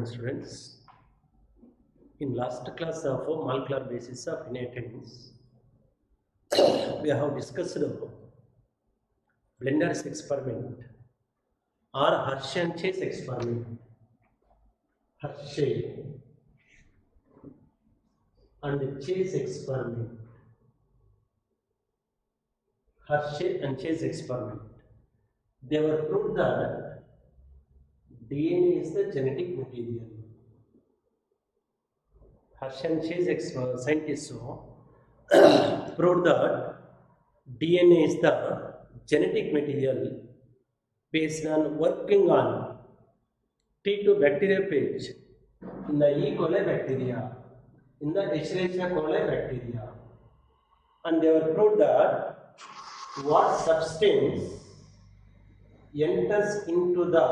students. In last class of molecular basis of inheritance, we have discussed Blender's experiment or Hershey and Chase experiment. Hershey and Chase experiment. Hershey and Chase experiment. They were proved that DNA is the genetic material. Hershey and Chase scientists proved that DNA is the genetic material based on working on T2 bacteriophage in the E. coli bacteria, in the Escherichia coli bacteria, and they were proved that what substance enters into the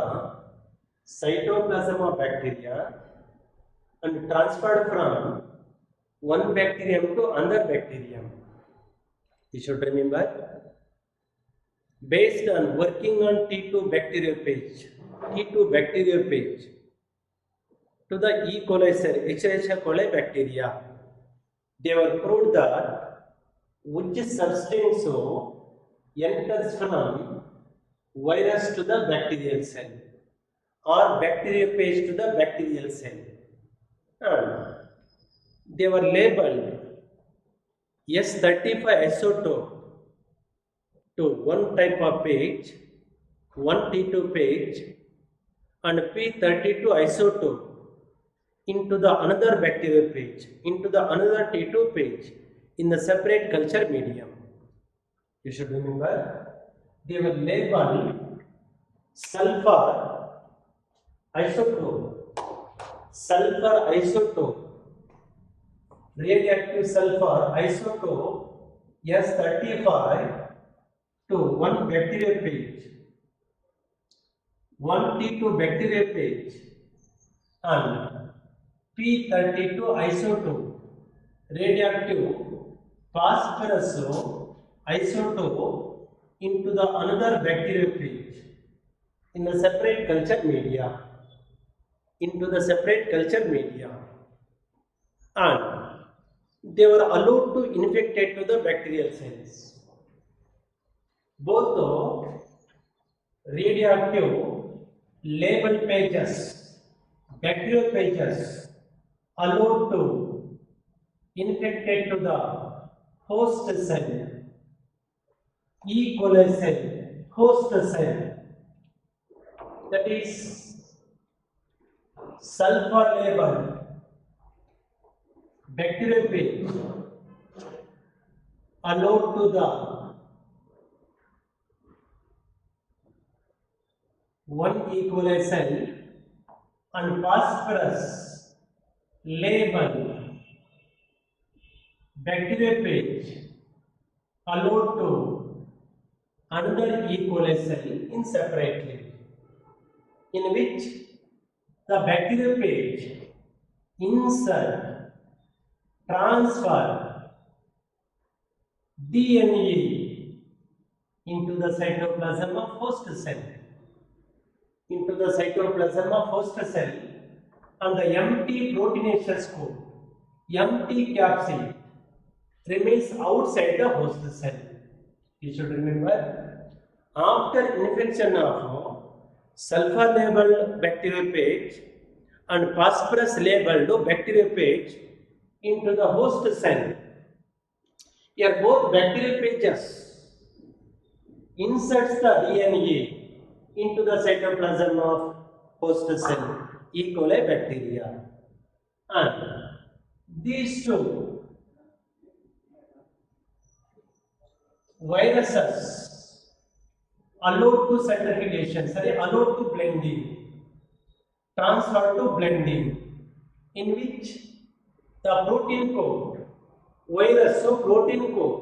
cytoplasm of bacteria and transferred from one bacterium to another bacterium. You should remember, based on working on T2 bacteriophage to the E. coli cell, Escherichia coli bacteria, they were proved that which substance enters from virus to the bacterial cell or bacteriophage to the bacterial cell, and they were labeled S35 isotope to one type of phage, one T2 phage, and P32 isotope into the another bacterial phage, into the another T2 phage in the separate culture medium. You should remember, they were labeled sulfur isotope, radioactive sulfur isotope S35 to one bacteriophage, one T2 bacteriophage, and P32 isotope, radioactive phosphorus isotope into the another bacteriophage in the separate culture media, and they were allowed to infect to the bacterial cells. Both the radioactive label pages, bacteriophages, allowed to infect to the host cell, E. coli cell, host cell, that is sulfur labeled bacteriophage allowed to the one E. coli cell, and phosphorus labeled bacteriophage allowed to another E. coli cell in separately, in which the bacteriophage insert, transfer DNA into the cytoplasm of host cell, and the empty proteinaceous code, empty capsid remains outside the host cell. You should remember, after infection of sulfur labeled bacteriophage and phosphorus labeled bacteriophage into the host cell, here both bacteriophages inserts the DNA into the cytoplasm of host cell, E. coli bacteria, and these two viruses allowed to centrifugation, allowed to blending, transfer to blending, in which the protein code, virus protein code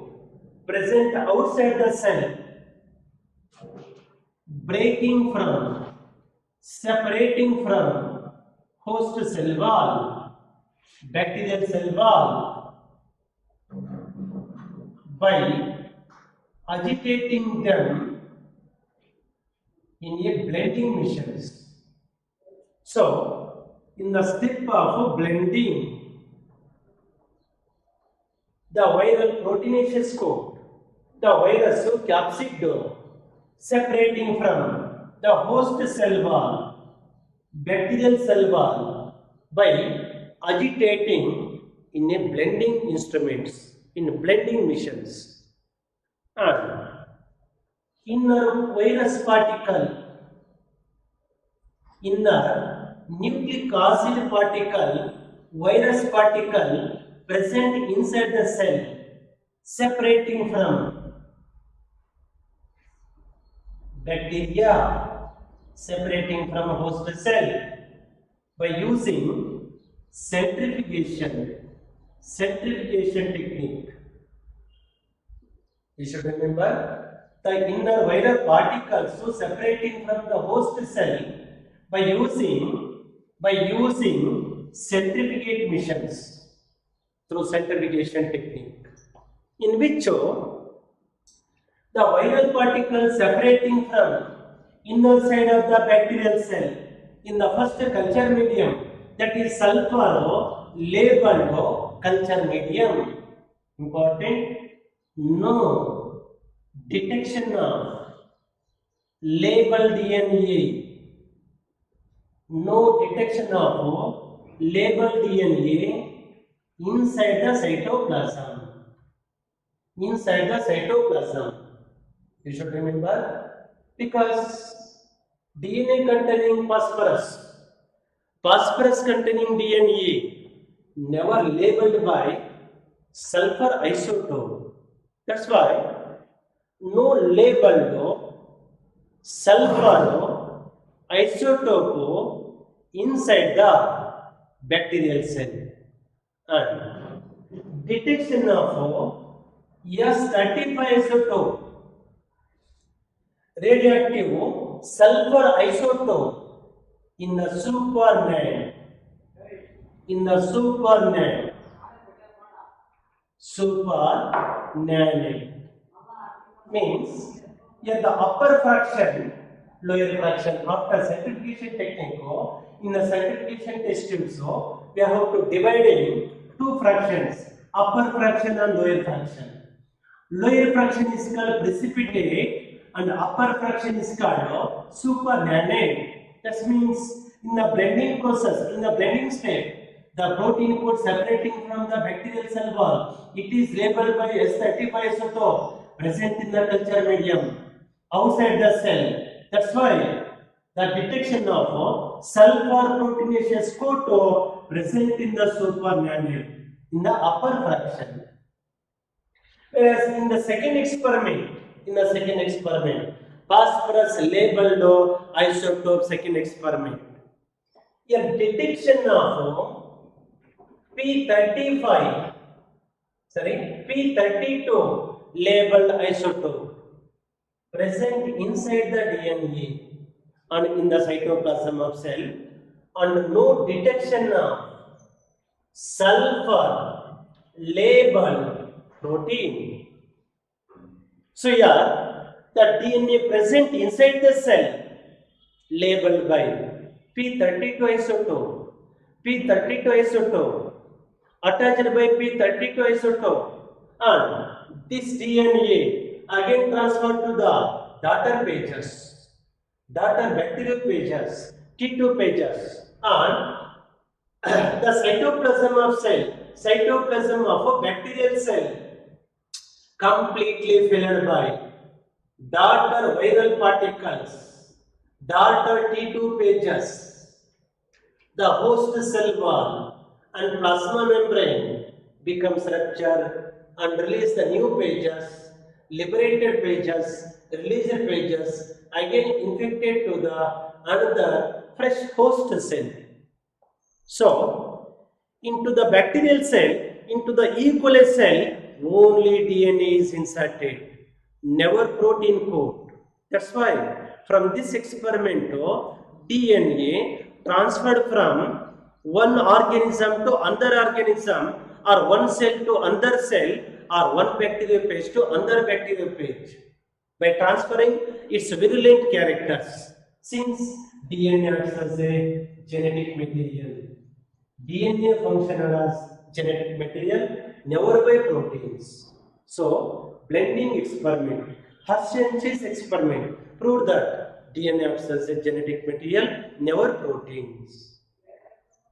present outside the cell, separating from host cell wall, bacterial cell wall, by agitating them in a blending missions. So in the step of blending the viral proteinaceous coat, the virus capsid separating from the host cell wall, bacterial cell wall by agitating in a blending instruments, in blending missions, and inner virus particle, inner nucleic acid particle, virus particle present inside the cell, separating from bacteria, separating from host cell by using centrifugation technique. You should remember the inner viral particles so separating from the host cell by using centrifugate missions through centrifugation technique, in which the viral particles separating from inner side of the bacterial cell in the first culture medium, that is sulfur labeled culture medium. Important, no detection of labeled DNA, no detection of labeled DNA inside the cytoplasm. Inside the cytoplasm. You should remember, because DNA containing phosphorus containing DNA never labeled by sulfur isotope. That's why no labeled sulfur isotope inside the bacterial cell, and detection of S35 isotope, radioactive sulfur isotope in the supernat, means here the upper fraction, lower fraction. After centrifugation technique, in the centrifugation test tubes, we have to divide in two fractions, upper fraction and lower fraction. Lower fraction is called precipitate and upper fraction is called supernanate. That means in the blending process, in the blending step, the protein code separating from the bacterial cell wall, it is labeled by S35 isotope present in the culture medium outside the cell. That's why the detection of sulfur proteinaceous coat present in the supernanate in the upper fraction. Whereas in the second experiment, phosphorus labeled isotope second experiment, a detection of P32 labeled isotope present inside the DNA and in the cytoplasm of cell, and no detection of sulfur labeled protein. So here the DNA present inside the cell labeled by P32 isotope attached by P32 isotope, and this DNA again transferred to the daughter bacterial pages, T2 pages, and the cytoplasm of a bacterial cell completely filled by daughter viral particles, daughter T2 pages, the host cell wall and plasma membrane becomes ruptured and release the new pages, liberated pages, released pages, again infected to the another fresh host cell. So, into the bacterial cell, into the E. coli cell, only DNA is inserted, never protein code. That's why from this experiment, DNA transferred from one organism to another organism, or one cell to another cell, or one bacterial page to another bacterial page, by transferring its virulent characters. Since DNA acts as a genetic material, DNA functional as genetic material, never by proteins. So, blending experiment, Hershey and Chase experiment proved that DNA acts as a genetic material, never proteins.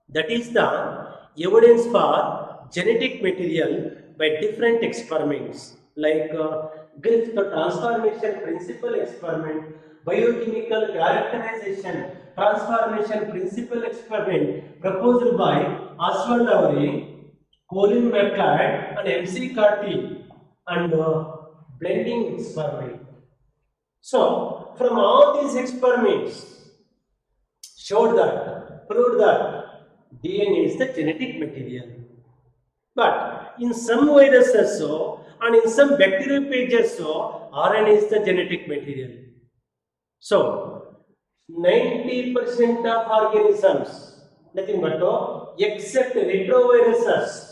That is the evidence for genetic material by different experiments like Griffith transformation principle experiment, biochemical characterization transformation principle experiment proposed by Oswald Lowry, Colin McLeod and MC Carty, and blending experiment. So, from all these experiments, showed that, proved that DNA is the genetic material. But in some viruses and in some bacteriophages RNA is the genetic material. So 90% of organisms, nothing but except retroviruses,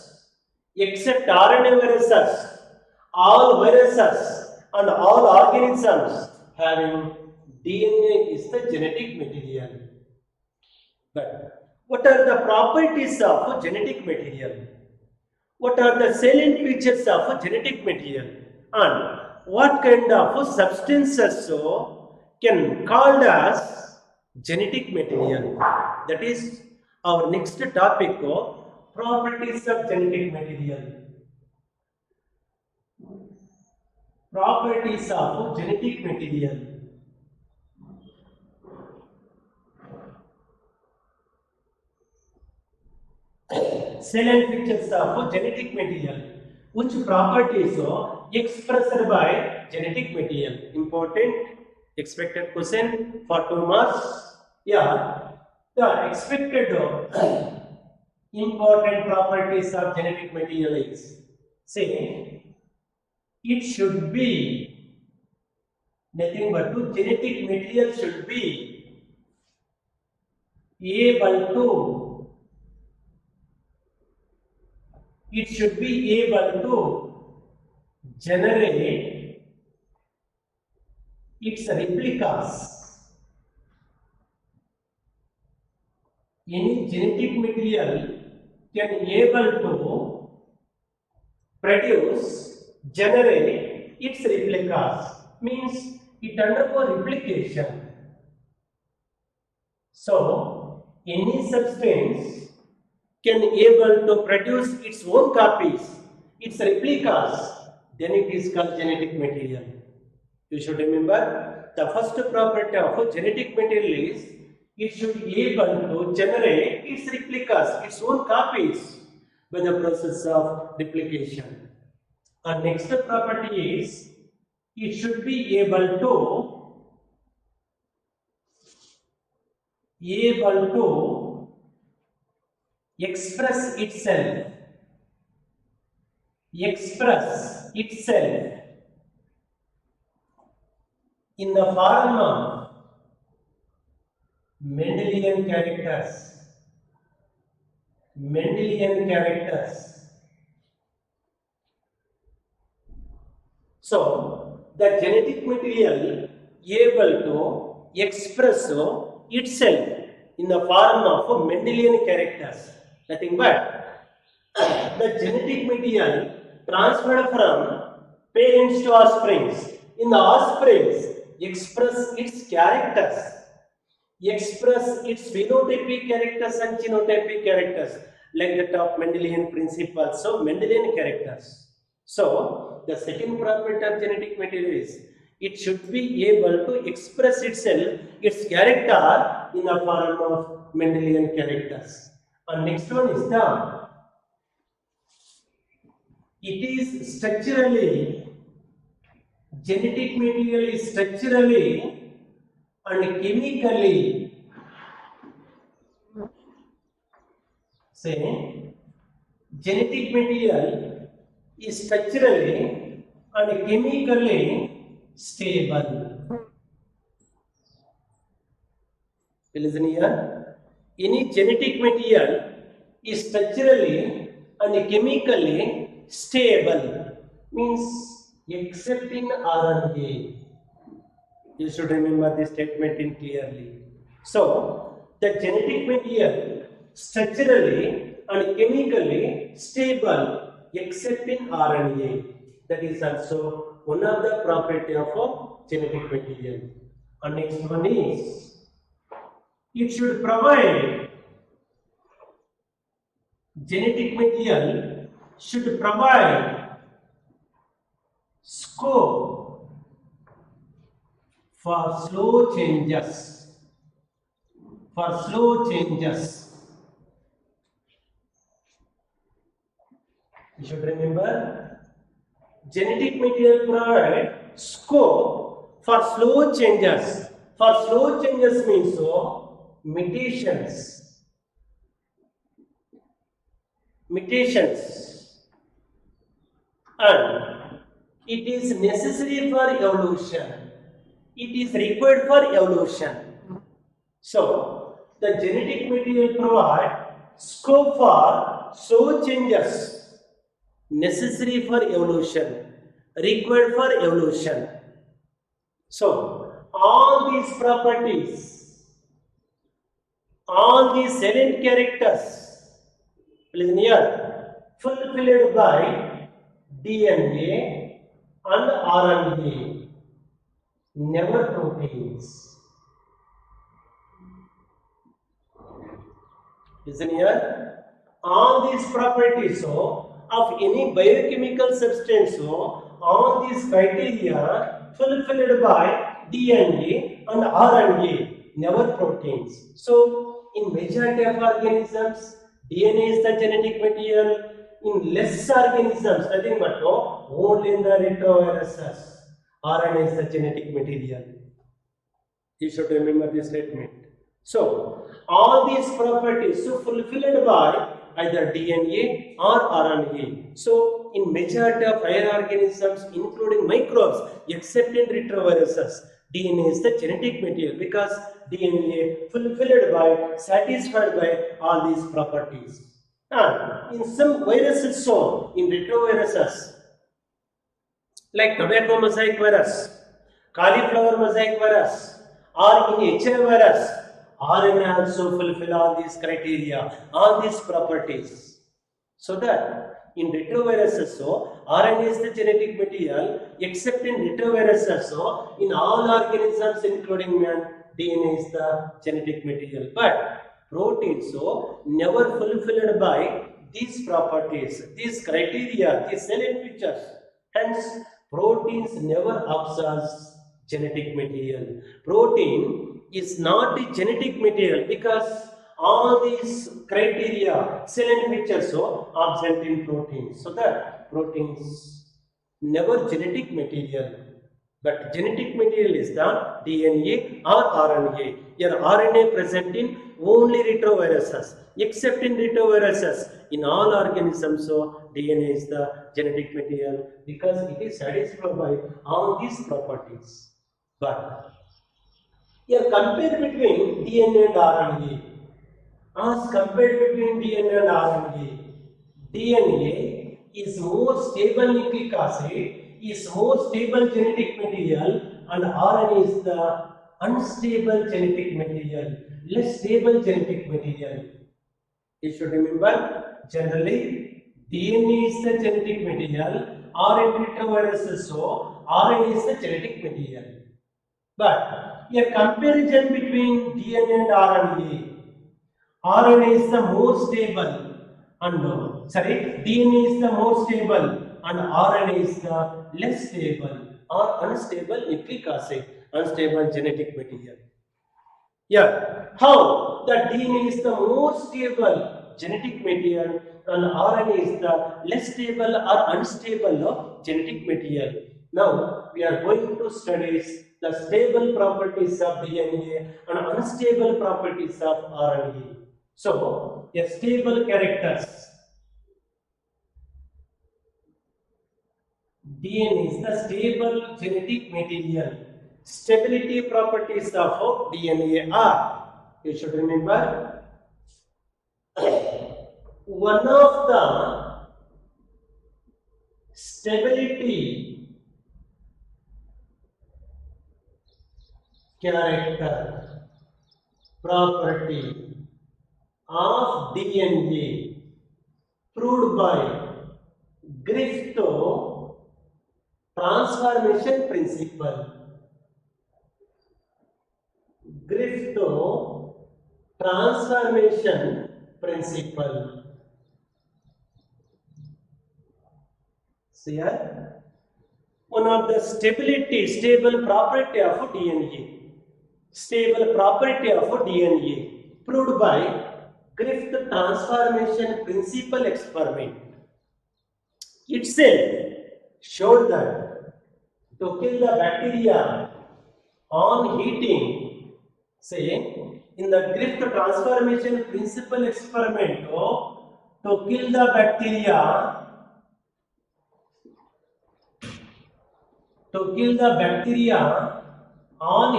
except RNA viruses, all viruses and all organisms having DNA is the genetic material. But what are the properties of genetic material? What are the salient features of genetic material? And what kind of substances can called as genetic material? That is our next topic, properties of genetic material. Properties of genetic material. Salient features of genetic material. Which properties expressed by genetic material? Important expected question for 2 marks. Yeah, the expected important properties of genetic material is, say, it should be nothing but genetic material should be able to, it should be able to generate its replicas. Any genetic material can able to produce, generate its replicas, means it undergo replication. So, any substance can able to produce its own copies, its replicas, then it is called genetic material. You should remember the first property of genetic material is it should be able to generate its replicas, its own copies by the process of replication. And next property is it should be able to express itself in the form of Mendelian characters. So, the genetic material able to express itself in the form of Mendelian characters. Nothing but the genetic material transferred from parents to offsprings. In the offsprings, express its characters, express its phenotypic characters and genotypic characters, like that of Mendelian principles. So, Mendelian characters. So, the second property of genetic material is it should be able to express itself, its character in the form of Mendelian characters. And next one is genetic material is structurally and chemically, say, genetic material is structurally and chemically stable. Listen here. Any genetic material is structurally and chemically stable, means except in RNA. You should remember this statement in clearly. So, the genetic material structurally and chemically stable except in RNA. That is also one of the property of a genetic material. And next one is it should provide genetic material should provide scope for slow changes. For slow changes. You should remember genetic material provide scope for slow changes. For slow changes means so mutations. And it is necessary for evolution. It is required for evolution. So, the genetic material provide scope for slow changes necessary for evolution, required for evolution. So, all these properties, all these silent characters, listen here, fulfilled by DNA and RNA, never proteins. Listen here, all these properties of any biochemical substance, all these criteria fulfilled by DNA and RNA, never proteins. So, in majority of organisms, DNA is the genetic material. In less organisms, nothing but only in the retroviruses, RNA is the genetic material. You should remember this statement. So, all these properties so fulfilled by either DNA or RNA. So, in majority of higher organisms, including microbes, except in retroviruses, DNA is the genetic material because DNA fulfilled by, satisfied by all these properties. And in some viruses, so in retroviruses, like tobacco mosaic virus, cauliflower mosaic virus, or in HIV virus, RNA also fulfill all these criteria, all these properties. So that in retroviruses, RNA is the genetic material, except in retroviruses, in all organisms, including man, DNA is the genetic material. But proteins, never fulfilled by these properties, these criteria, these silent features. Hence, proteins never absorbs genetic material. Protein is not a genetic material because all these criteria, silent features, absent in proteins. So that proteins never genetic material. But genetic material is the DNA or RNA. Your RNA present in only retroviruses, except in retroviruses. In all organisms, DNA is the genetic material because it is satisfied by all these properties. But here compare between DNA and RNA. As compared between DNA and RNA, DNA is more stable nucleic acid, is more stable genetic material, and RNA is the unstable genetic material, less stable genetic material. You should remember, generally, DNA is the genetic material, or in retroviruses, RNA is the genetic material. But a comparison between DNA and RNA is the more stable and DNA is the more stable and RNA is the less stable or unstable nucleic acid, unstable genetic material. Yeah, how the DNA is the more stable genetic material and RNA is the less stable or unstable genetic material. Now we are going to study the stable properties of DNA and unstable properties of RNA. So, a stable characters. DNA is the stable genetic material. Stability properties of DNA are, you should remember, one of the stability character property of DNA proved by Griffith transformation principle. Griffith transformation principle. See here, one of the stable property of DNA. Stable property of DNA proved by Griffith transformation principle experiment. Itself showed that to kill the bacteria on heating, say in the Griffith transformation principle experiment, to kill the bacteria on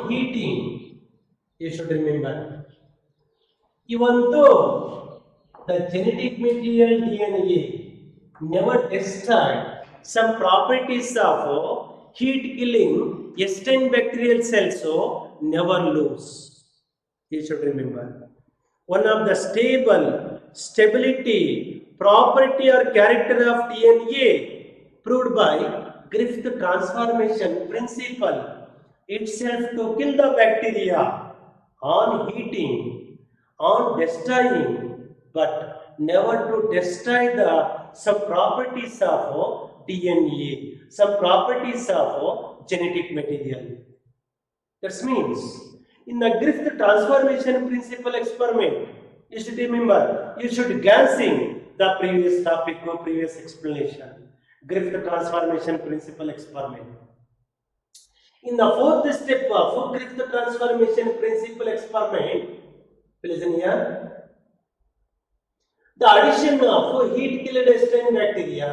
heating, you should remember, even though the genetic material DNA never destroyed some properties of heat killing, eastern bacterial cells never lose. You should remember. One of the stability, property or character of DNA proved by Griffith transformation principle itself to kill the bacteria on heating, on destroying, but never to destroy the some properties of DNA, some properties of genetic material. That means in the Griffith transformation principle experiment, you should remember, you should guessing the previous topic or previous explanation. Griffith transformation principle experiment. In the fourth step of Griffith transformation principle experiment, listen here, the addition of heat killed strain bacteria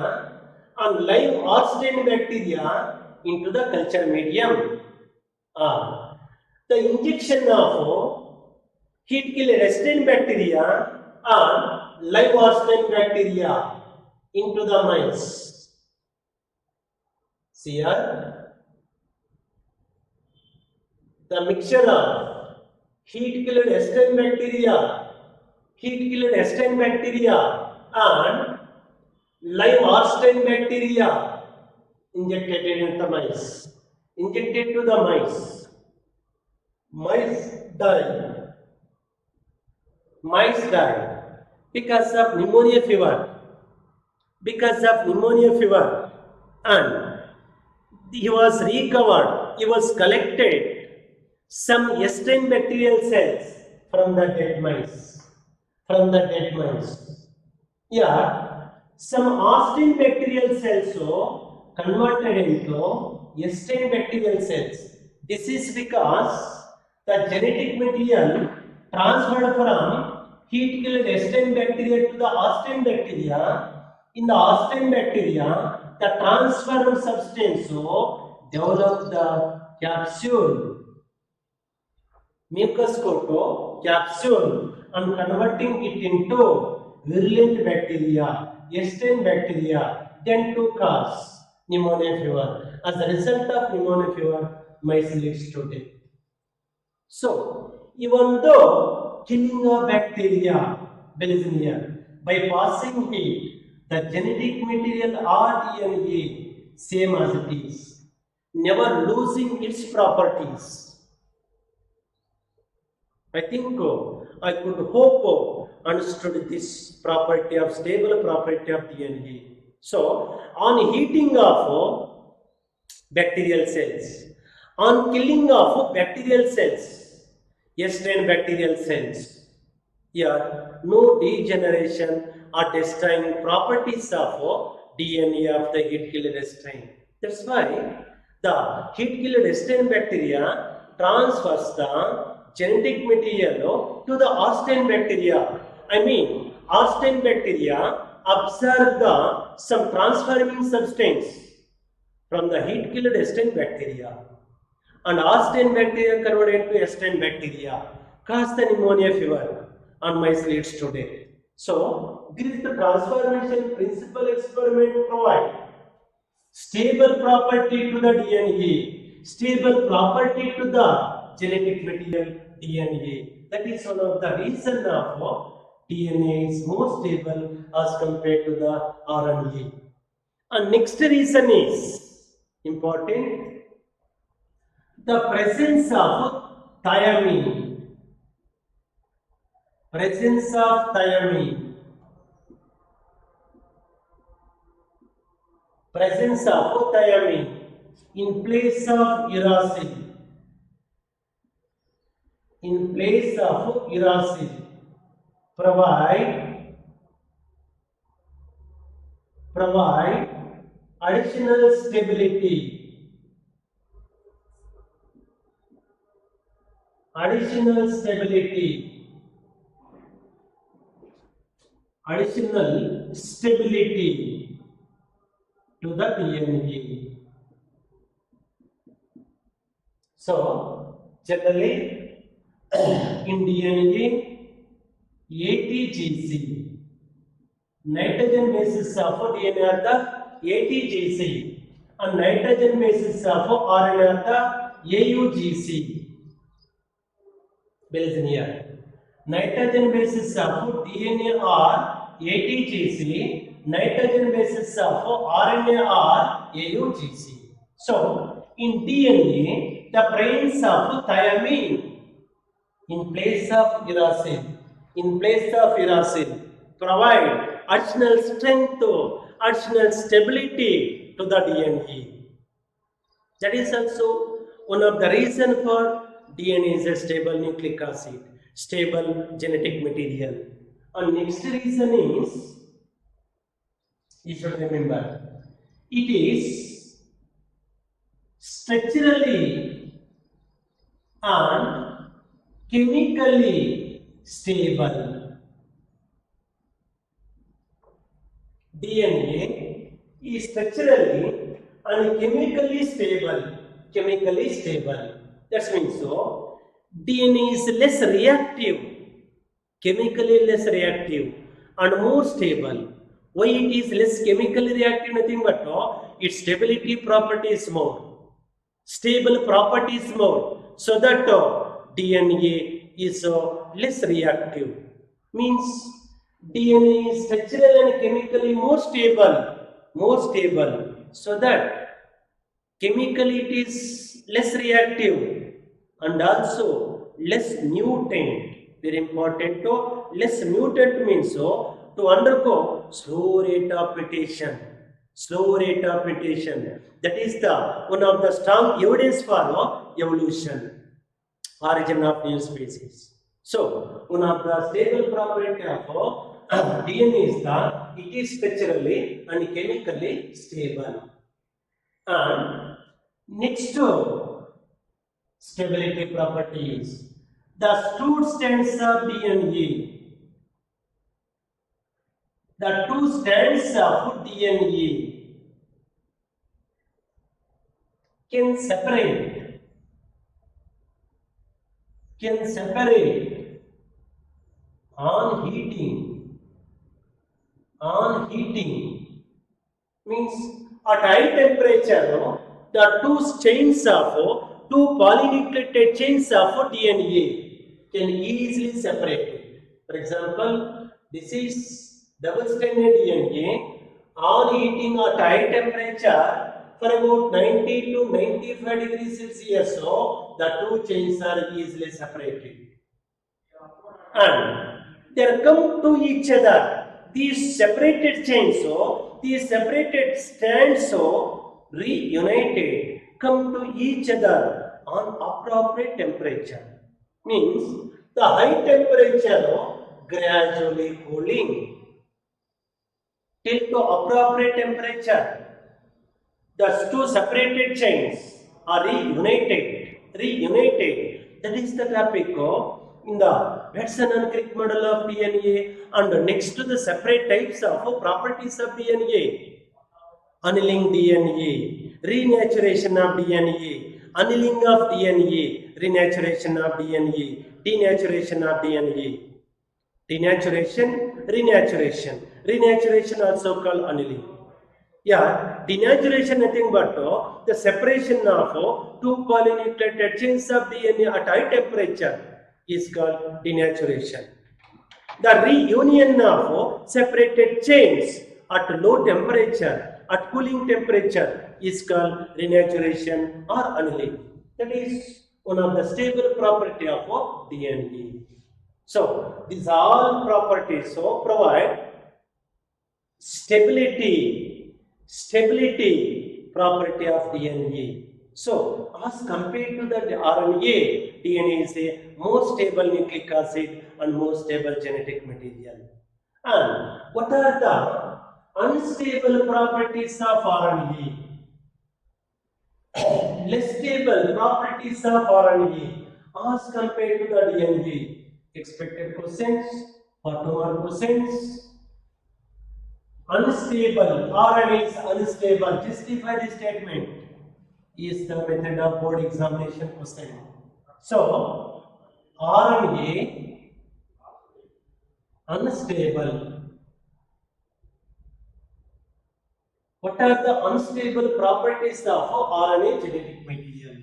and live or strain bacteria into the culture medium. The injection of heat killed strain bacteria and live or strain bacteria into the mice. See here, the mixture of heat killed strain bacteria and live or strain bacteria injected into the mice. Injected to the mice. Mice die because of pneumonia fever. And he was recovered, he was collected some eastern bacterial cells from the dead mice. Yeah, some Austin bacterial cells converted into eastern bacterial cells. This is because the genetic material transferred from heat killed eastern bacteria to the Austin bacteria. In the Austin bacteria, the transferred substance develop the capsule, mucus coat capsule, and converting it into virulent bacteria, eastern bacteria, then to cause pneumonia fever. As a result of pneumonia fever, mice leads to death. So, even though killing a bacteria, listen here, by passing heat, the genetic material RDNA same as it is, never losing its properties. I think I could hope understood this property of stable property of DNA. So, on heating of bacterial cells, on killing of bacterial cells, eastern bacterial cells, here no degeneration or destroying properties of DNA of the heat killed strain. That's why the heat killed strain bacteria transfers the genetic material to the Austin bacteria. I mean, Austin bacteria absorb some transforming substance from the heat killed Austin bacteria, and Austin bacteria converted into Austin bacteria, cause the pneumonia fever, and mice leads to death. So, Griffith transformation principle experiment provide stable property to the DNA, stable property to the genetic material DNA. That is one of the reason of DNA is more stable as compared to the RNA. And next reason is important, the presence of thymine. Presence of thymine. Presence of thymine in place of uracil. In place of uracil provide additional stability. Additional stability to the DNA. So generally in DNA, ATGC, nitrogen bases of DNA are the ATGC and nitrogen bases of RNA are the AUGC. Belgian. Nitrogen bases of DNA are ATGC, nitrogen bases of RNA are AUGC. So, in DNA, the presence of thymine in place of uracil, provide additional strength, additional stability to the DNA. That is also one of the reasons for DNA is a stable nucleic acid, stable genetic material. And next reason is, you should remember, it is structurally and chemically stable. DNA is structurally and chemically stable. That means so DNA is less reactive, chemically less reactive and more stable. Why it is less chemically reactive? Nothing but its stability property is more, stable property is more, so that DNA is less reactive. Means DNA is structurally and chemically more stable, so that chemically it is less reactive and also less mutant. Very important to less mutant means to undergo slow rate of mutation. That is the one of the strong evidence for evolution, origin of new species. So one of the stable property of DNA is that it is structurally and chemically stable. And next stability property is the two strands of DNA. The two strands of DNA can separate on heating. Means at high temperature, the two chains of two polynucleotide chains of DNA can easily separate. For example, this is double-stranded DNA on heating at high temperature for about 90 to 95 degrees Celsius. So the two chains are easily separated, and they come to each other. These separated chains, these separated strands, reunited, come to each other on appropriate temperature. Means the high temperature gradually cooling till to appropriate temperature. The two separated chains are reunited. That is the topic in the Watson and Crick model of DNA. And next to the separate types of properties of DNA: annealing DNA, renaturation of DNA, annealing of DNA, renaturation of DNA, denaturation of DNA. Denaturation, renaturation also called annealing. Yeah, denaturation nothing but the separation of two polynucleotide chains of DNA at high temperature is called denaturation. The reunion of separated chains at low temperature, at cooling temperature, is called renaturation or annealing. That is one of the stable property of DNA. So these all properties provide stability property of DNA. So as compared to the RNA, DNA is a more stable nucleic acid and more stable genetic material. And what are the unstable properties of RNA? Less stable properties of RNA as compared to the DNA. Expected questions or 2 more questions. Unstable, RNA is unstable. Justify the statement is the method of board examination question. So, RNA unstable. What are the unstable properties of RNA genetic material?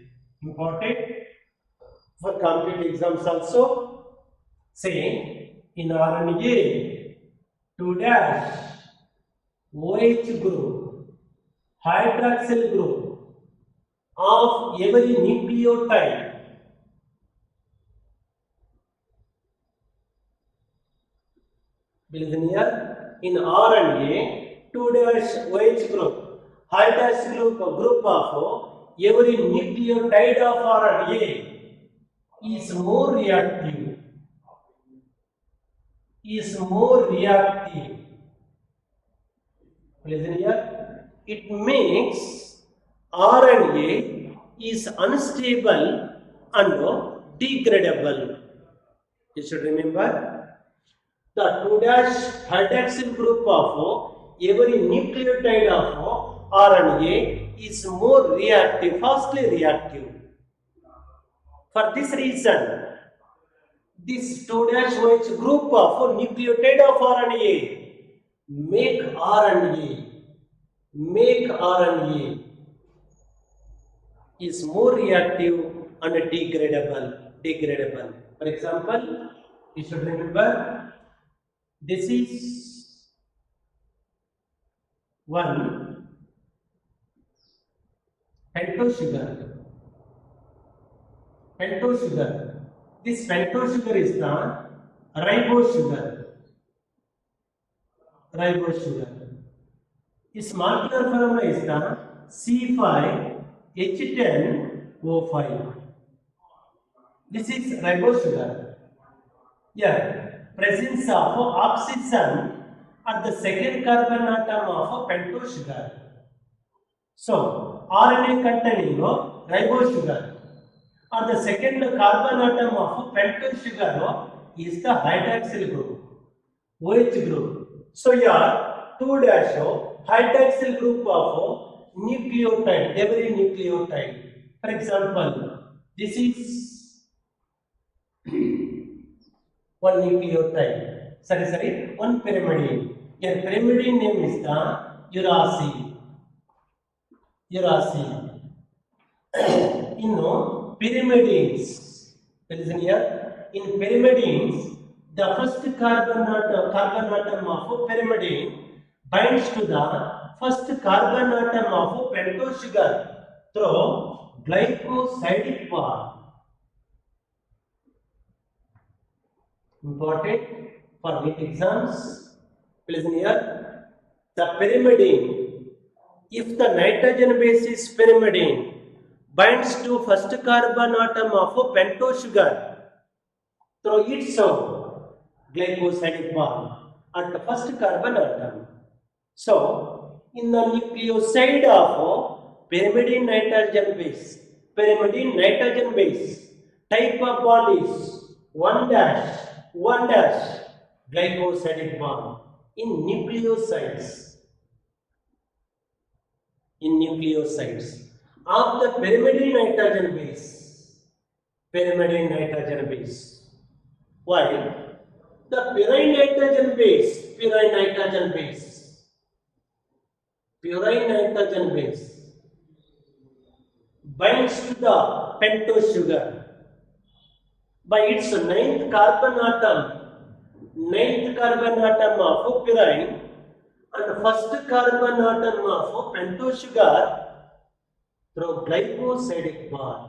Important for competitive exams also. Say in RNA 2' OH group, hydroxyl group of every nucleotide in RNA 2' OH group, hydroxyl group of every nucleotide of RNA is more reactive. Listen here. It makes RNA is unstable and degradable. You should remember the 2' hydroxyl group of every nucleotide of RNA is more reactive, fastly reactive. For this reason, this 2' OH group of nucleotide of RNA make RNA is more reactive and degradable. For example, you should remember this is one pentose sugar. This pentose sugar is the ribose sugar. Its molecular formula is the C5H10O5. This is ribose sugar. Here, presence of oxygen at the second carbon atom of pentose sugar. So, RNA containing ribose sugar at the second carbon atom of pentose sugar is the hydroxyl group, OH group. So, here 2' hydroxyl group of nucleotide, every nucleotide. For example, this is one nucleotide. One pyrimidine. Your pyrimidine name is the uracil. In pyrimidines, listen here. In pyrimidines, the first carbon atom of pyrimidine binds to the first carbon atom of pentose sugar through glycosidic bond. Important for NEET exams. Listen here. The pyrimidine, if the nitrogen base is pyrimidine, binds to first carbon atom of pentose sugar through its glycosidic bond at the first carbon atom. So, in the nucleoside of pyrimidine nitrogen base, type of bond is 1' glycosidic bond. In nucleosides of the pyrimidine nitrogen base. While the pyrrine nitrogen base purine nitrogen base binds to the pentose sugar by its ninth carbon atom of purine and first carbon atom of pentose sugar through glycosidic bond.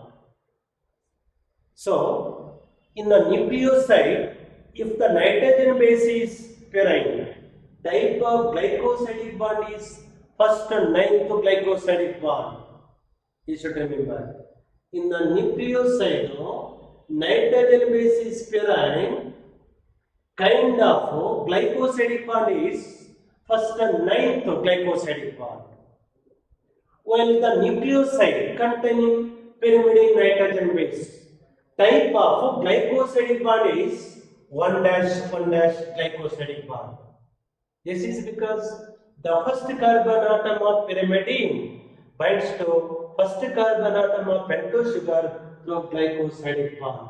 So, in the nucleoside, if the nitrogen base is purine, type of glycosidic bond is first and ninth glycosidic bond. You should remember. In the nucleoside, nitrogen base is purine, kind of glycosidic bond is first and ninth glycosidic bond. While the nucleoside containing pyrimidine nitrogen base, type of glycosidic bond is 1-1- glycosidic bond. This is because the first carbon atom of pyrimidine binds to first carbon atom of pentose sugar through glycosidic bond.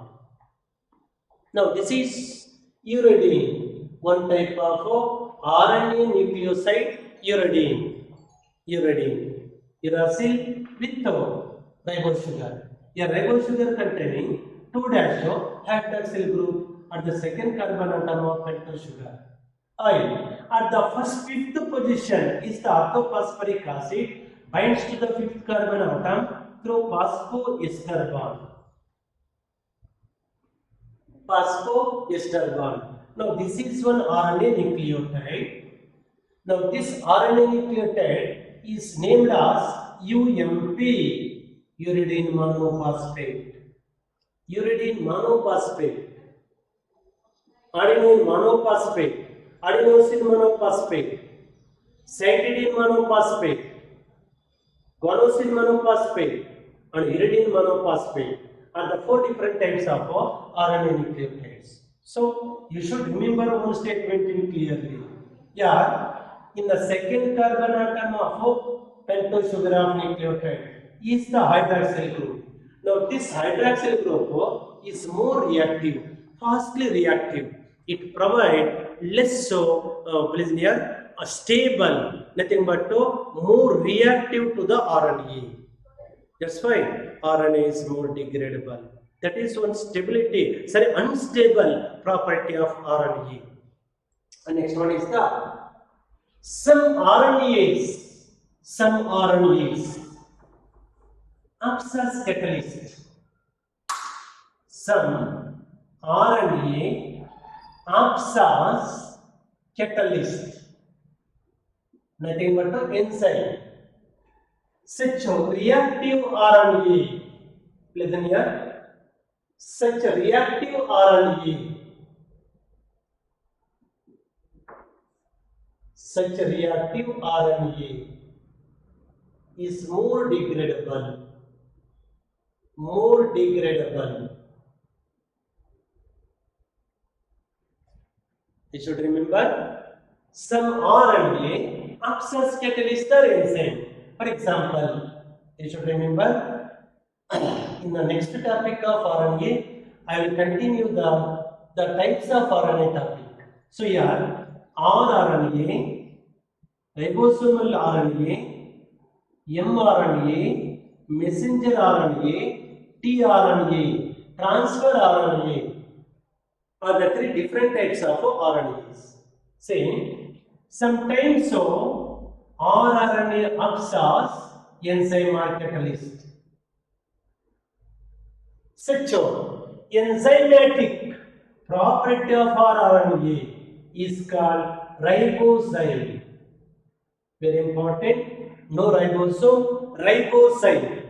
Now this is uridine, one type of RNA nucleoside, uridine. Uracil with ribose sugar. A ribose sugar containing 2-hydroxyl group at the second carbon atom of pentose sugar. Oil. At the fifth position is the orthophosphoric acid binds to the fifth carbon atom through phosphoester bond. Now this is one RNA nucleotide. Now this RNA nucleotide is named as UMP, uridine monophosphate. Adenine monophosphate, adenosine monophosphate, cytidine monophosphate, guanosine monophosphate, and uridine monophosphate are the 4 different types of RNA nucleotides. So you should remember one statement clearly. Yeah, in the second carbon atom of pentose sugar of nucleotide is the hydroxyl group. Now this hydroxyl group is more reactive, fastly reactive. It provides less stable, nothing but more reactive to the RNA. That's why RNA is more degradable. That is one unstable property of RNA. And next one is the some RNAs acts as catalyst. Some RNA acts as catalyst, nothing but an enzyme. Such reactive RNA, listen here, such reactive RNA is more degradable. You should remember, some RNA acts as catalyst or enzyme. For example, you should remember, in the next topic of RNA, I will continue the types of RNA topic. So here, rRNA, ribosomal RNA, mRNA, messenger RNA, tRNA, transfer RNA are the 3 different types of RNAs. Say, sometimes rRNA acts as enzyme or catalyst. Such enzymatic property of rRNA is called ribosyl. Very important. No ribosome, ribosyl.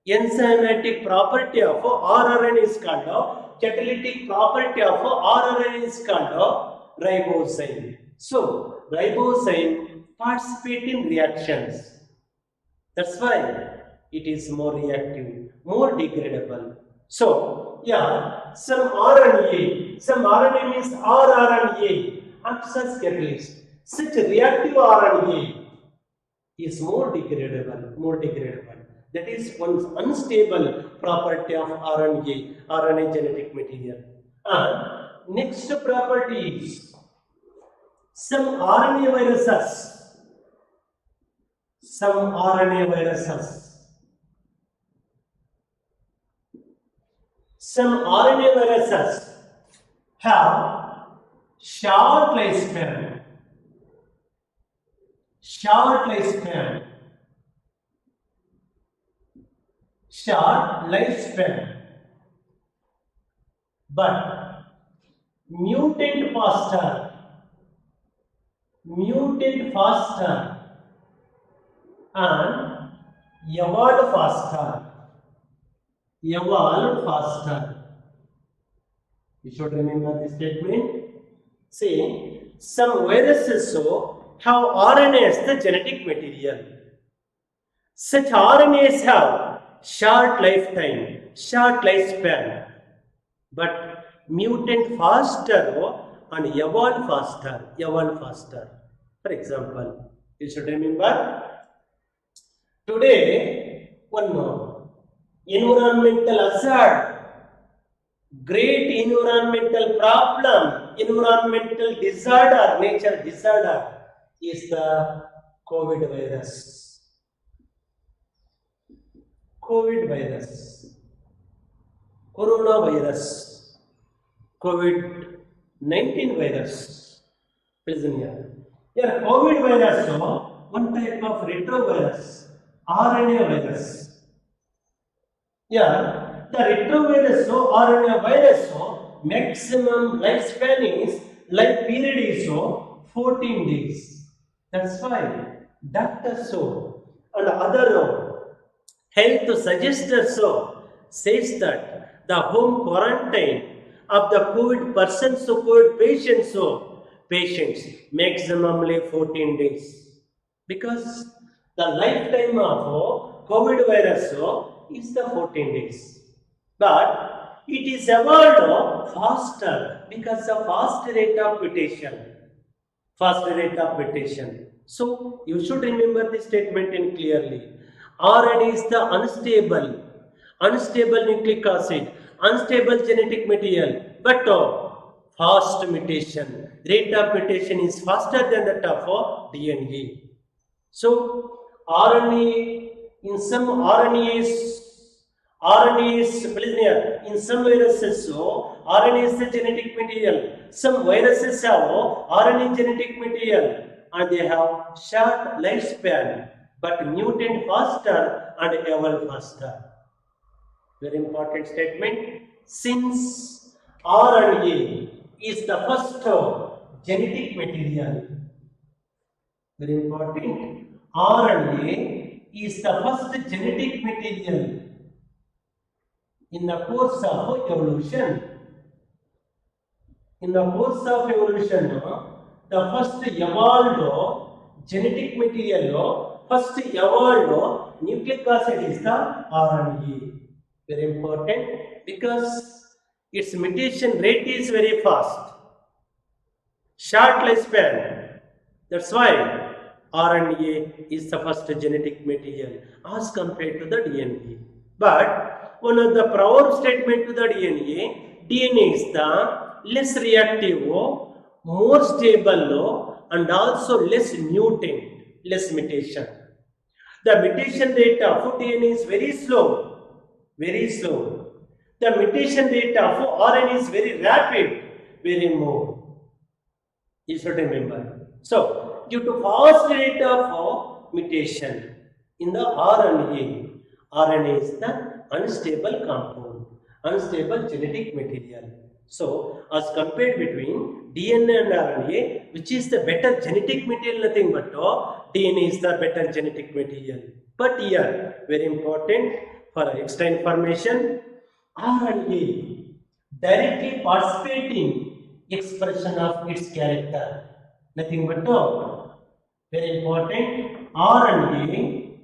Enzymatic property of rRNA is called catalytic property of rRNA is called ribosyl. So ribosyl participate in reactions. That's why it is more reactive, more degradable. So yeah, some RNA means rRNA acts as catalyst. Such reactive RNA is more degradable. That is one unstable property of RNA genetic material. And next property is some RNA viruses some RNA viruses. Some RNA viruses have short lifespan, short lifespan, short lifespan, but mutate faster, mutate faster, and evolve faster, evolve faster. You should remember this statement. See, some viruses so have RNA as the genetic material. Such RNAs have short lifetime, short lifespan, but mutant faster and evolve faster, evolve faster. For example, you should remember today one more environmental hazard, great environmental problem, environmental disorder, nature disorder is the COVID virus. COVID virus, coronavirus, COVID-19 virus. Listen here. Here, COVID virus, so one type of retrovirus, RNA virus. Yeah, the retrovirus, so RNA virus, so maximum lifespan is, life period is so 14 days. That's why doctors so and other health suggestors so says that the home quarantine of the COVID persons, so COVID patients, so patients maximally 14 days, because the lifetime of COVID virus so is the 14 days, but it is evolved faster because of fast rate of mutation, fast rate of mutation. So you should remember this statement in clearly. RNA is the unstable nucleic acid, unstable genetic material, but fast mutation. Rate of mutation is faster than that of DNA. So RNA, in some RNAs, in some viruses, so RNA is the genetic material. Some viruses have RNA genetic material and they have short lifespan, but mutant faster and evolve faster. Very important statement. Since RNA is the first genetic material, very important, RNA is the first genetic material in the course of evolution. In the course of evolution, the first evolved genetic material, first evolved nucleic acid is the RNA. Very important because its mutation rate is very fast, short lifespan. That's why RNA is the first genetic material as compared to the DNA. But one of the proverb statement to the DNA is the less reactive, more stable, and also less mutant, less mutation. The mutation rate of DNA is very slow, very slow. The mutation rate of RNA is very rapid, very more. You should remember. So, due to fast rate of mutation in the RNA is the unstable compound, unstable genetic material. So, as compared between DNA and RNA, which is the better genetic material, nothing but DNA is the better genetic material. But here, very important for extra information, RNA directly participating expression of its character, nothing but very important, RNA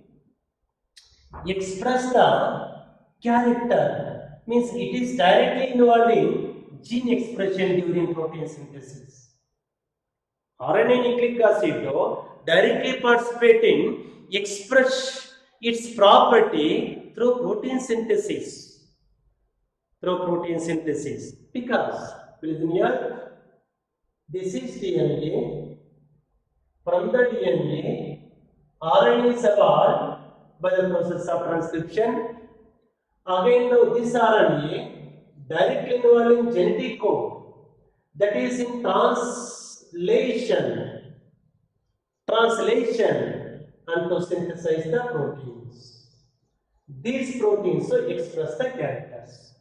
express the character, means it is directly involved in gene expression during protein synthesis. RNA nucleic acid directly participating express its property through protein synthesis. Through protein synthesis, because listen here, this is DNA. From the DNA, RNA is evolved by the process of transcription. Again, now this RNA directly involved in genetic code, that is in translation and to synthesize the proteins. These proteins so express the characters.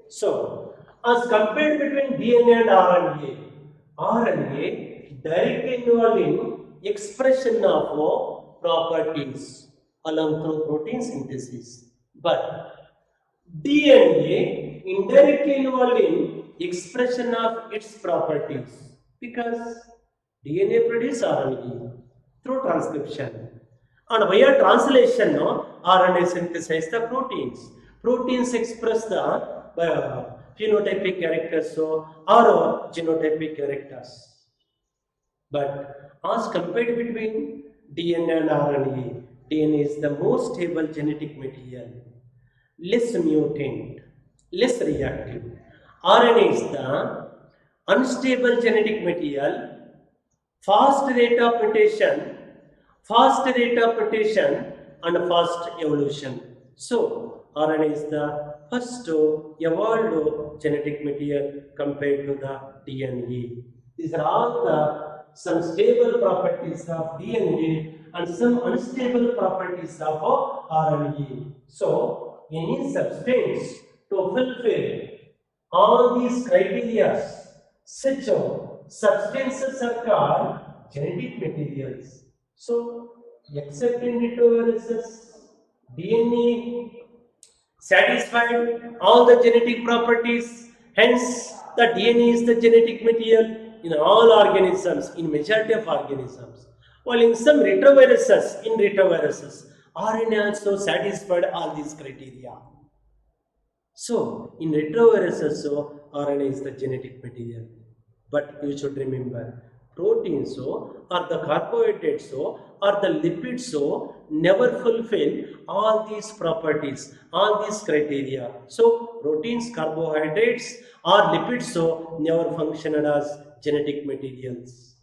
So, as compared between DNA and RNA directly involved in expression of properties along through protein synthesis. But DNA indirectly involved in expression of its properties because DNA produces RNA through transcription. And via translation, RNA synthesize the proteins. Proteins express the phenotypic characters or genotypic characters. But as compared between DNA and RNA, DNA is the most stable genetic material, less mutant, less reactive. RNA is the unstable genetic material, fast rate of mutation, and fast evolution. So, RNA is the first evolved genetic material compared to the DNA. These are all the some stable properties of DNA and some unstable properties of RNA. So, any substance to fulfill all these criteria, such substances are called genetic materials. So, except in retroviruses, DNA satisfied all the genetic properties, hence the DNA is the genetic material in all organisms, in majority of organisms. While in some retroviruses, RNA also satisfied all these criteria. So, in retroviruses, RNA is the genetic material. But you should remember, proteins or the carbohydrates or the lipids never fulfill all these properties, all these criteria. So, proteins, carbohydrates or lipids never function as genetic materials.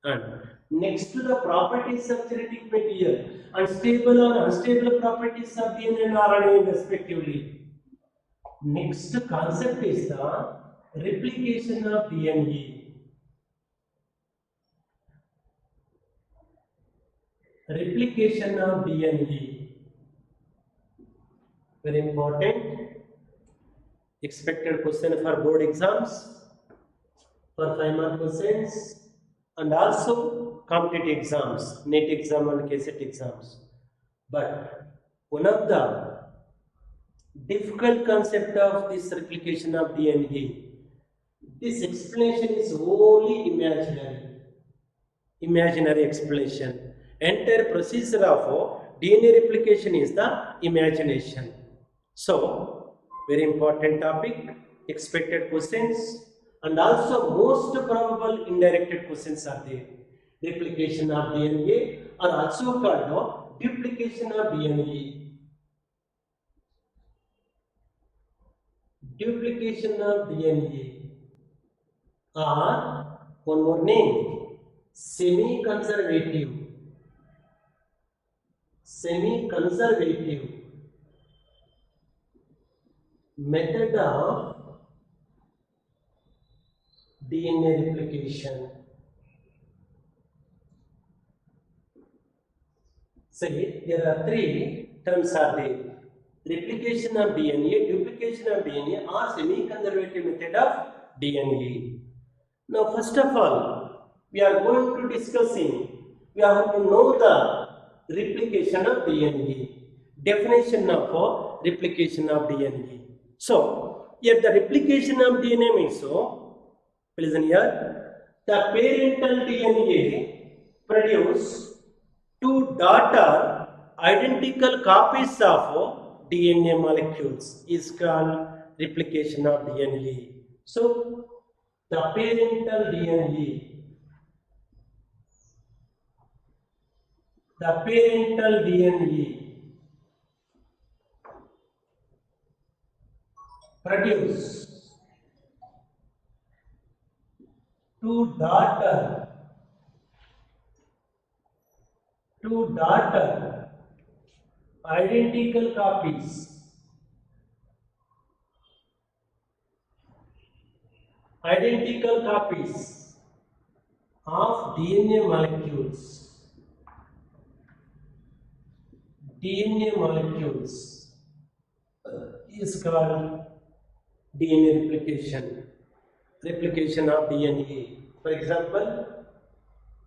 And next to the properties of genetic material, unstable or unstable properties of DNA and RNA respectively. Next concept is the replication of DNA. Replication of DNA. Very important. Expected question for board exams, for 5-mark questions, and also competitive exams, NET exam and KCET exams. But one of the difficult concept of this replication of DNA, this explanation is only imaginary explanation. Entire procedure of DNA replication is the imagination. So, very important topic, expected questions, and also most probable indirected questions are there. Replication of DNA are also called duplication of DNA. Duplication of DNA, or one more name, semi-conservative method of DNA replication. Say there are three terms are there: replication of DNA, duplication of DNA, or semi-conservative method of DNA. Now, first of all, we are going to we have to know the replication of DNA, definition of replication of DNA. So, if the replication of DNA means listen here, the parental DNA produce two daughter identical copies of DNA molecules is called replication of DNA. So, the parental DNA produce two daughter two daughter identical copies of DNA molecules is called DNA replication of DNA. For example,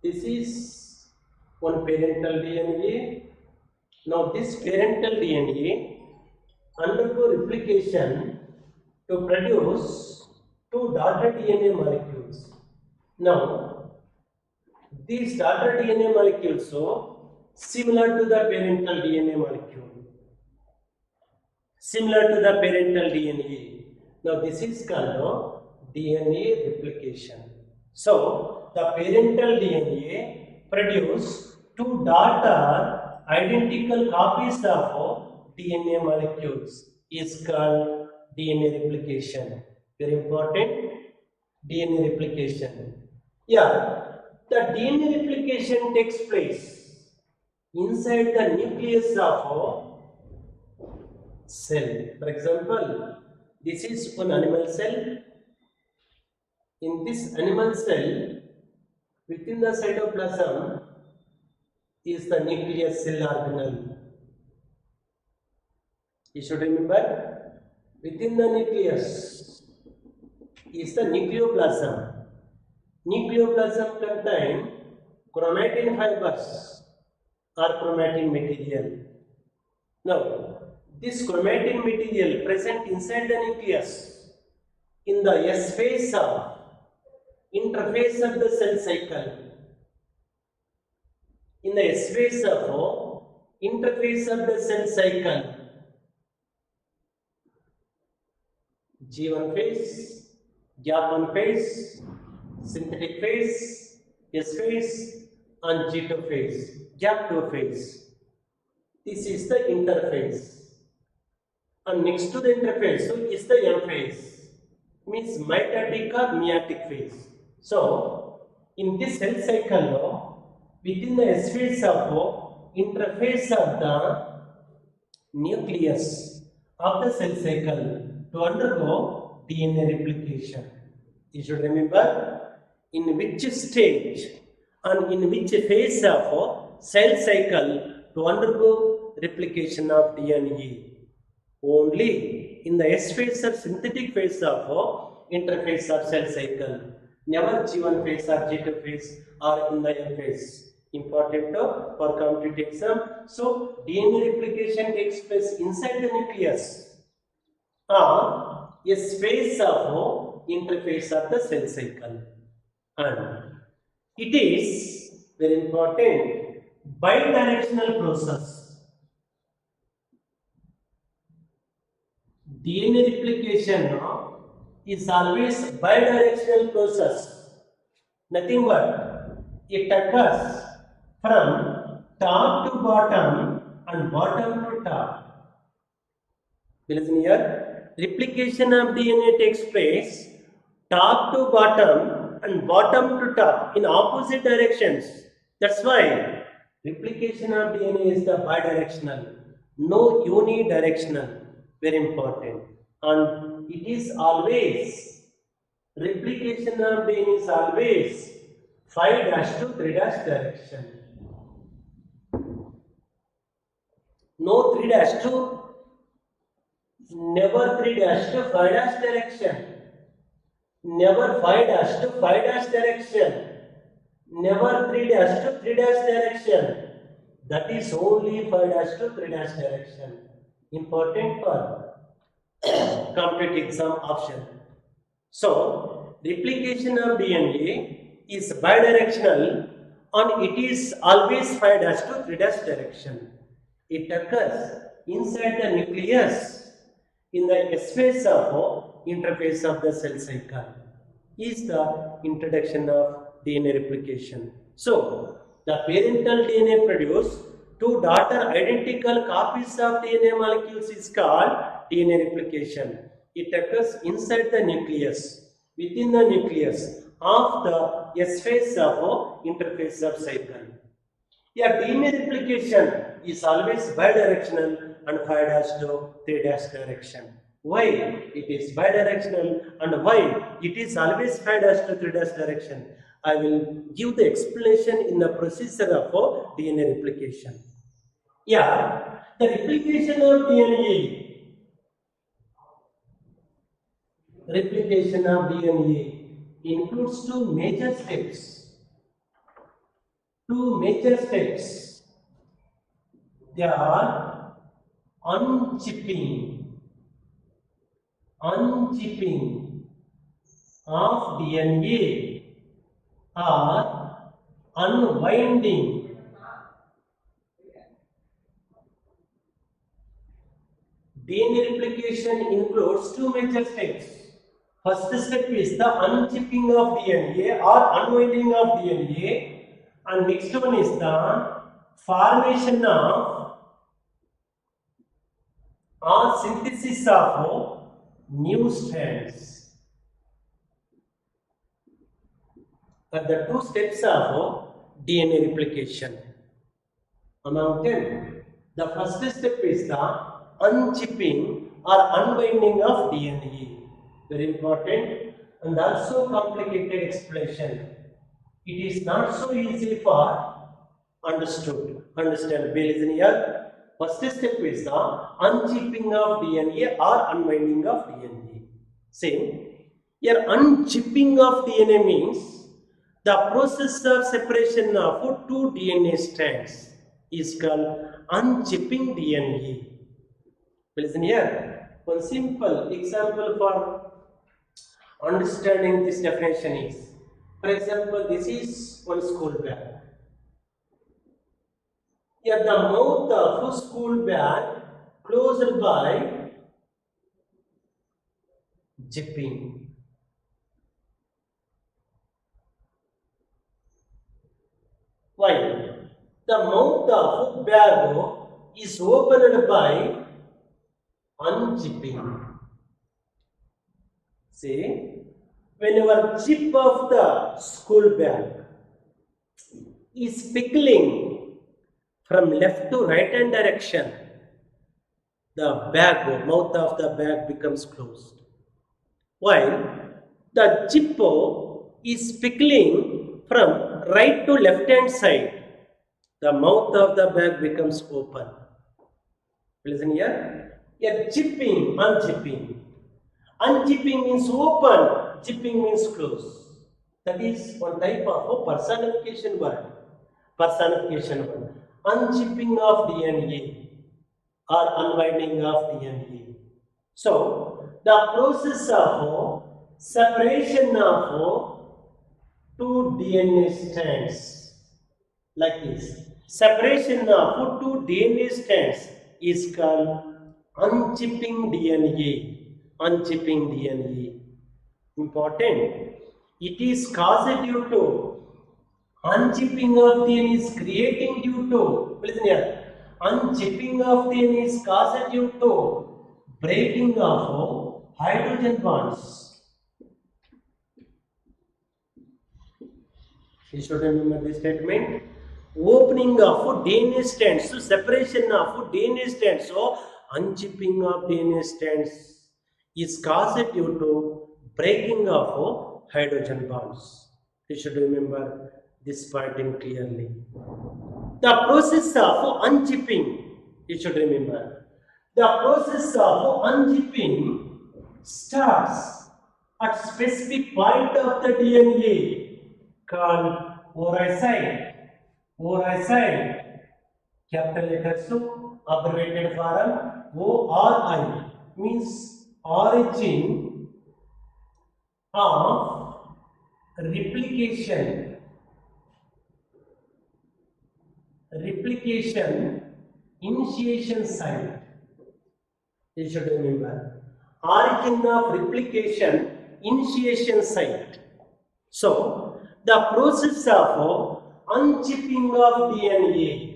this is one parental DNA. Now this parental DNA undergo replication to produce two daughter DNA molecules. Now these daughter DNA molecules are similar to the parental DNA molecule. Now this is called DNA replication. So the parental DNA produce two daughter identical copies of DNA molecules is called DNA replication. Very important, DNA replication. Yeah, the DNA replication takes place inside the nucleus of cell. For example, this is one animal cell. In this animal cell, within the cytoplasm is the nucleus cell organelle. You should remember, within the nucleus is the nucleoplasm. Nucleoplasm contains chromatin fibers or chromatin material. Now, this chromatin material present inside the nucleus in the S phase of interface of the cell cycle. In the S phase of interface of the cell cycle, G1 phase, gap 1 phase, synthetic phase, S phase, and G2 phase, gap 2 phase. This is the interface. And next to the interface is the M phase, means mitotic or meiotic phase. So, in this cell cycle, within the S phase of interface of the nucleus of the cell cycle to undergo DNA replication. You should remember in which stage and in which phase of cell cycle to undergo replication of DNA. Only in the S phase or synthetic phase of interface of cell cycle, never G1 phase or G2 phase or in the M phase. Important for competitive exam. So DNA replication takes place inside the nucleus or S phase of interface of the cell cycle, and it is very important bidirectional process. DNA replication is always bidirectional process. Nothing but it occurs from top to bottom and bottom to top. Listen here. Replication of DNA takes place top to bottom and bottom to top in opposite directions. That's why replication of DNA is the bidirectional, no unidirectional. Very important. And it is always, replication of DNA is always 5' to 3' direction. No 3' to, never 3' to 5' direction. Never 5' to 5' direction. Never 3' to 3' direction. That is only 5' to 3' direction. Important for competitive exam option. So, replication of DNA is bidirectional and it is always 5' to 3' direction. It occurs inside the nucleus in the S phase of interface of the cell cycle. Is the introduction of DNA replication. So, the parental DNA produce two daughter identical copies of DNA molecules is called DNA replication. It occurs inside the nucleus, within the nucleus of the S phase of interface of cycle. Yeah, DNA replication is always bidirectional and 5-3 direction. Why it is bidirectional and why it is always 5-3 direction? I will give the explanation in the procedure of DNA replication. Yeah, the replication of DNA includes two major steps. They are unchipping of DNA or unwinding. DNA replication includes two major steps. First step is the unchipping of DNA or unwinding of DNA, and next one is the formation of or synthesis of new strands. The two steps of DNA replication. Among them, the first step is the unchipping or unwinding of DNA. Very important and also complicated explanation. It is not so easy for understand. Listen here. First step is the unchipping of DNA or unwinding of DNA. Same. Here, unchipping of DNA means the process of separation of two DNA strands is called unchipping DNA. Listen here. One simple example for understanding this definition is, for example, this is one school bag. Here the mouth of school bag closed by zipping. While the mouth of bag is opened by unzipping. See, whenever zip of the school bag is pickling from left to right hand direction, the bag, mouth of the bag becomes closed. While the zip is pickling from right to left hand side, the mouth of the bag becomes open. Listen here. Here, zipping, unzipping. Unzipping means open, zipping means close. That is one type of personification word. Unzipping of DNA or unwinding of DNA. So, the process of separation of two DNA strands like this. Separation of two DNA strands is called unchipping DNA. Unchipping DNA. Important. It is caused due to unchipping of DNA is creating due to, listen here, unchipping of DNA is caused due to breaking of hydrogen bonds. You should remember this statement. Opening of DNA strands, so separation of DNA strands, so unchipping of DNA strands is caused due to breaking of hydrogen bonds. You should remember this point clearly. The process of unchipping, you should remember, the process of unchipping starts at specific point of the DNA called ori site. Ori site, capital letters to abbreviated form ORI means origin of replication initiation site. You should remember origin of replication initiation site. So the process of unchipping of DNA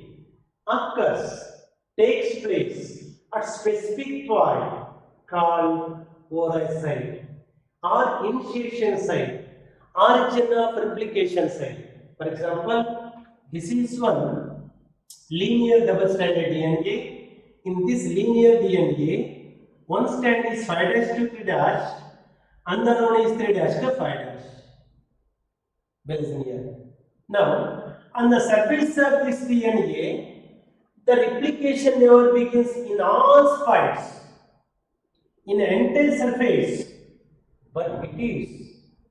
takes place at specific point called ori site or initiation site, origin of replication site. For example, this is one linear double-stranded DNA. In this linear DNA, one strand is 5' to 3', another one is 3' to 5'. Bells here. Now, on the surface of this DNA, the replication never begins in all spikes in the entire surface, but it is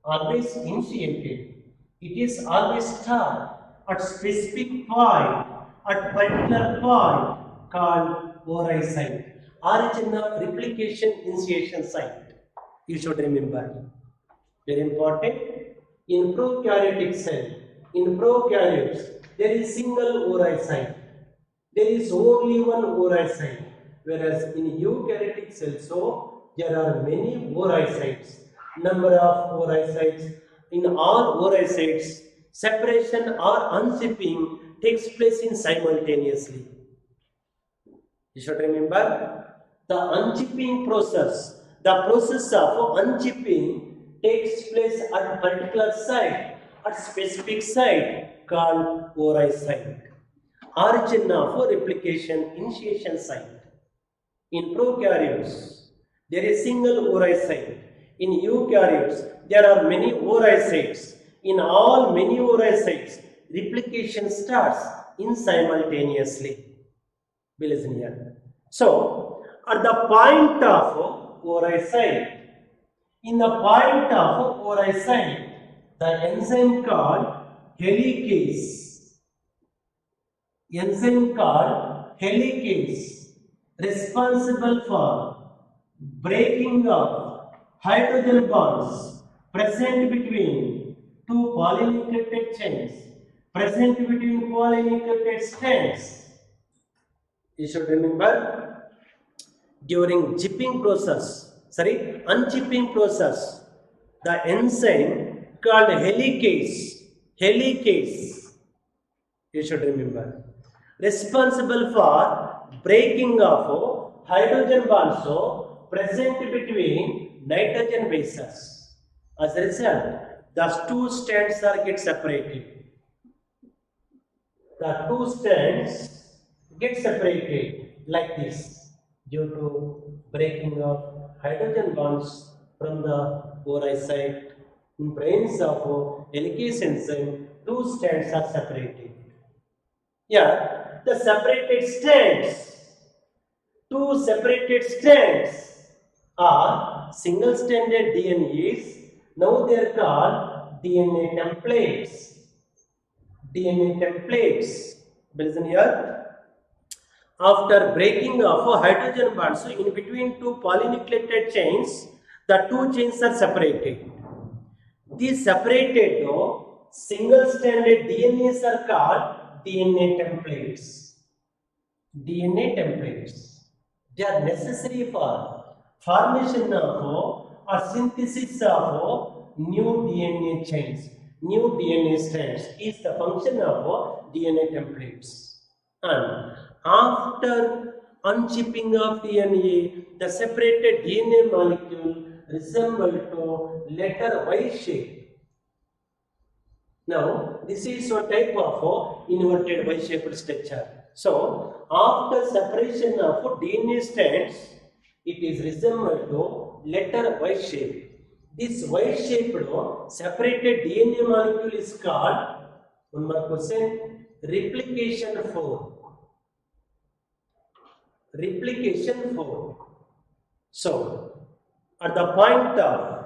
always initiated. It is always start at specific point, at particular point called ORI site, origin of replication initiation site. You should remember. Very important. In prokaryotic cell, in prokaryotes, there is single ORI site. There is only one ORI site. Whereas in eukaryotic cells, so there are many ORI sites. Number of ORI sites. In all ORI sites, separation or unzipping takes place in simultaneously. You should remember the unzipping process. The process of unzipping takes place at a particular site, at specific site called ORI site. Origin of replication initiation site. In prokaryotes, there is single ORI site. In eukaryotes, there are many ORI sites. In all many ORI sites, replication starts in simultaneously. Listen here. So, at the point of ORI site, in the point of ORI site, the enzyme called helicase, responsible for breaking of hydrogen bonds present between two polynucleotide chains, present between polynucleotide strands. You should remember during unzipping process, the enzyme called helicase, you should remember, responsible for breaking of hydrogen bonds so present between nitrogen bases. As a result, the two strands are get separated. The two strands get separated like this due to breaking of hydrogen bonds from the ORI site. In presence of helicase enzyme, two strands are separated. Yeah, the separated strands, two separated strands are single-stranded DNAs. Now they are called DNA templates. Listen here. After breaking of a hydrogen bond, so in between two polynucleotide chains, the two chains are separated. These separated though single-stranded DNAs are called DNA templates. They are necessary for formation of or synthesis of new DNA chains, new DNA strands is the function of DNA templates. And after unzipping of DNA, the separated DNA molecule resemble to letter Y shape. Now, this is a type of inverted Y-shaped structure. So, after separation of DNA strands, it is resembled to letter Y shape. This Y-shaped separated DNA molecule is called, one more question, replication fork. So, at the point of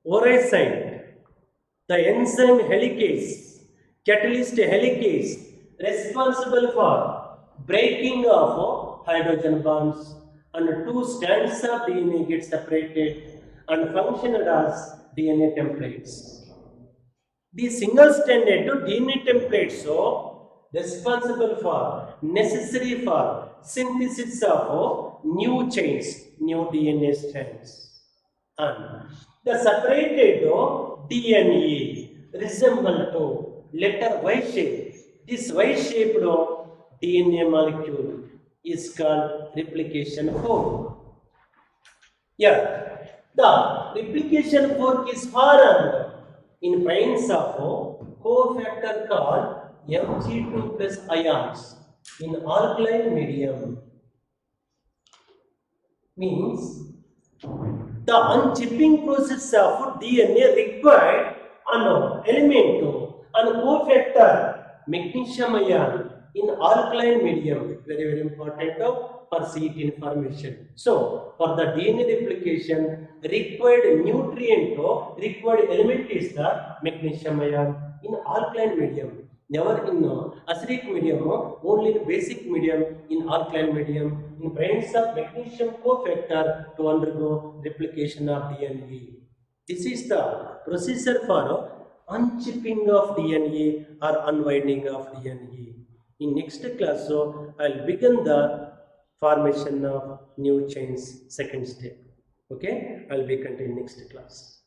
ORI site, the enzyme helicase, catalyst helicase, responsible for breaking of hydrogen bonds, and two strands of DNA get separated and function as DNA templates. These single-stranded DNA templates so responsible for, necessary for synthesis of new chains, new DNA strands. And the separated DNA resemble to letter Y shape. This Y-shaped DNA molecule is called replication fork. Yeah, the replication fork is formed in presence of cofactor called Mg2 plus ions. in alkaline medium means the unchipping process of DNA required an element and cofactor magnesium ion in alkaline medium. Very very important for seed information. So for the DNA replication required nutrient required element is the magnesium ion in alkaline medium. Never in acidic medium, only in basic medium, in alkaline medium, in presence of magnesium cofactor to undergo replication of DNA. This is the procedure for unchipping of DNA or unwinding of DNA. In next class, so I'll begin the formation of new chains second step. Okay, I'll be continuing next class.